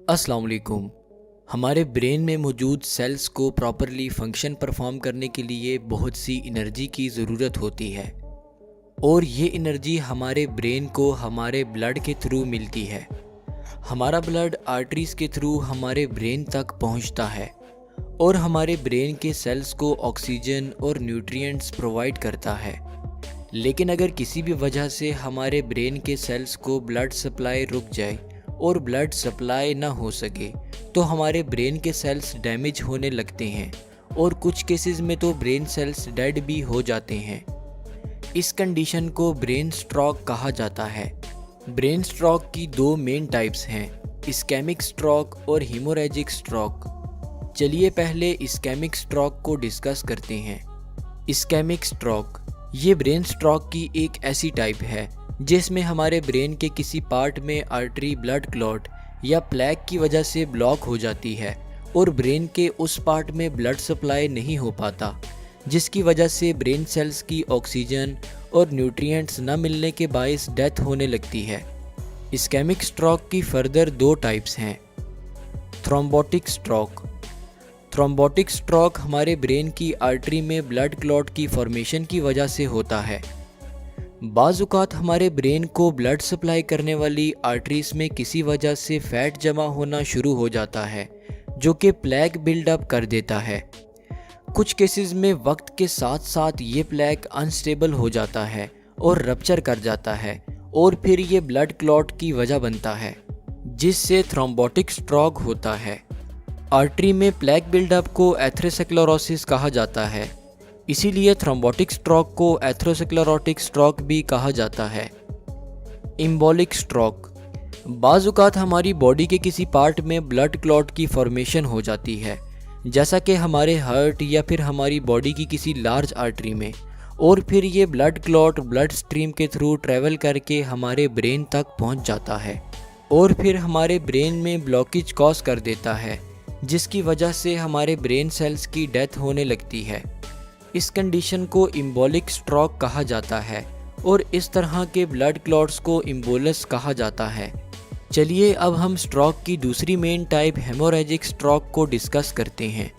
अस्सलाम वालेकुम। हमारे ब्रेन में मौजूद सेल्स को प्रॉपरली फंक्शन परफॉर्म करने के लिए बहुत सी एनर्जी की ज़रूरत होती है और ये एनर्जी हमारे ब्रेन को हमारे ब्लड के थ्रू मिलती है। हमारा ब्लड आर्टरीज़ के थ्रू हमारे ब्रेन तक पहुंचता है और हमारे ब्रेन के सेल्स को ऑक्सीजन और न्यूट्रिएंट्स प्रोवाइड करता है। लेकिन अगर किसी भी वजह से हमारे ब्रेन के सेल्स को ब्लड सप्लाई रुक जाए और ब्लड सप्लाई ना हो सके तो हमारे ब्रेन के सेल्स डैमेज होने लगते हैं और कुछ केसेस में तो ब्रेन सेल्स डेड भी हो जाते हैं। इस कंडीशन को ब्रेन स्ट्रोक कहा जाता है। ब्रेन स्ट्रोक की दो मेन टाइप्स हैं, इस्केमिक स्ट्रोक और हीमोरेजिक स्ट्रोक। चलिए पहले इस्केमिक स्ट्रोक को डिस्कस करते हैं। इस्केमिक स्ट्रोक ये ब्रेन स्ट्रोक की एक ऐसी टाइप है जिसमें हमारे ब्रेन के किसी पार्ट में आर्टरी ब्लड क्लॉट या प्लेग की वजह से ब्लॉक हो जाती है और ब्रेन के उस पार्ट में ब्लड सप्लाई नहीं हो पाता, जिसकी वजह से ब्रेन सेल्स की ऑक्सीजन और न्यूट्रिएंट्स न मिलने के बायस डेथ होने लगती है। इस्केमिक स्ट्रोक की फर्दर दो टाइप्स हैं। Thrombotic stroke. थ्रोम्बोटिक स्ट्रोक हमारे ब्रेन की आर्टरी में ब्लड क्लॉट की फॉर्मेशन की वजह से होता है। बाज़-औक़ात हमारे ब्रेन को ब्लड सप्लाई करने वाली आर्टरीज में किसी वजह से फैट जमा होना शुरू हो जाता है जो कि प्लेग बिल्डअप कर देता है। कुछ केसेस में वक्त के साथ साथ ये प्लेग अनस्टेबल हो जाता है और रप्चर कर जाता है और फिर ये ब्लड क्लॉट की वजह बनता है जिससे थ्रोम्बोटिक स्ट्रोक होता है। आर्टरी में प्लेग बिल्डअप को एथेरोस्क्लेरोसिस कहा जाता है, इसीलिए थ्रोम्बोटिक स्ट्रोक को एथेरोस्क्लेरोटिक स्ट्रोक भी कहा जाता है। Embolic stroke. बाज़-औक़ात हमारी बॉडी के किसी पार्ट में ब्लड क्लॉट की फॉर्मेशन हो जाती है, जैसा कि हमारे हार्ट या फिर हमारी बॉडी की किसी लार्ज आर्टरी में, और फिर ये ब्लड क्लॉट ब्लड स्ट्रीम के थ्रू ट्रैवल करके हमारे ब्रेन तक पहुंच जाता है और फिर हमारे ब्रेन में ब्लॉकेज कॉज कर देता है, जिसकी वजह से हमारे ब्रेन सेल्स की डेथ होने लगती है। इस कंडीशन को एम्बोलिक स्ट्रोक कहा जाता है और इस तरह के ब्लड क्लॉट्स को एम्बोलस कहा जाता है। चलिए अब हम स्ट्रोक की दूसरी मेन टाइप हेमोरेजिक स्ट्रोक को डिस्कस करते हैं।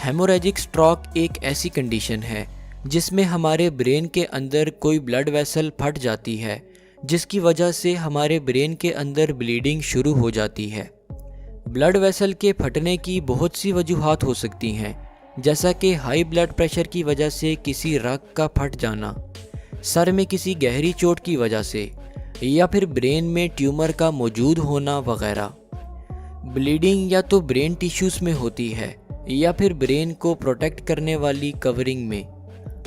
हेमोरेजिक स्ट्रोक एक ऐसी कंडीशन है जिसमें हमारे ब्रेन के अंदर कोई ब्लड वेसल फट जाती है, जिसकी वजह से हमारे ब्रेन के अंदर ब्लीडिंग शुरू हो जाती है। ब्लड वेसल के फटने की बहुत सी वजूहात हो सकती हैं, जैसा कि हाई ब्लड प्रेशर की वजह से किसी रग का फट जाना, सर में किसी गहरी चोट की वजह से, या फिर ब्रेन में ट्यूमर का मौजूद होना वगैरह। ब्लीडिंग या तो ब्रेन टिश्यूज़ में होती है या फिर ब्रेन को प्रोटेक्ट करने वाली कवरिंग में।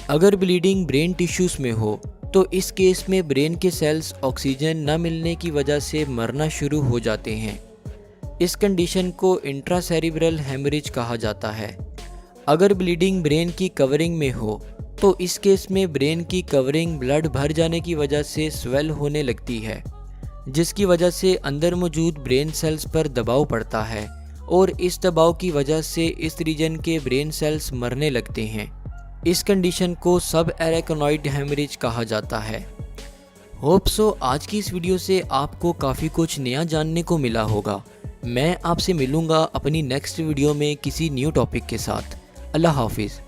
अगर ब्लीडिंग ब्रेन टिश्यूज़ में हो तो इस केस में ब्रेन के सेल्स ऑक्सीजन न मिलने की वजह से मरना शुरू हो जाते हैं। इस कंडीशन को इंट्रासेरिब्रल हेमरेज कहा जाता है। अगर ब्लीडिंग ब्रेन की कवरिंग में हो तो इस केस में ब्रेन की कवरिंग ब्लड भर जाने की वजह से स्वेल होने लगती है, जिसकी वजह से अंदर मौजूद ब्रेन सेल्स पर दबाव पड़ता है और इस दबाव की वजह से इस रीजन के ब्रेन सेल्स मरने लगते हैं। इस कंडीशन को सब एराकिनॉइड हेमरेज कहा जाता है। होप सो आज की इस वीडियो से आपको काफ़ी कुछ नया जानने को मिला होगा। मैं आपसे मिलूँगा अपनी नेक्स्ट वीडियो में किसी न्यू टॉपिक के साथ। अल्लाह हाफिज़।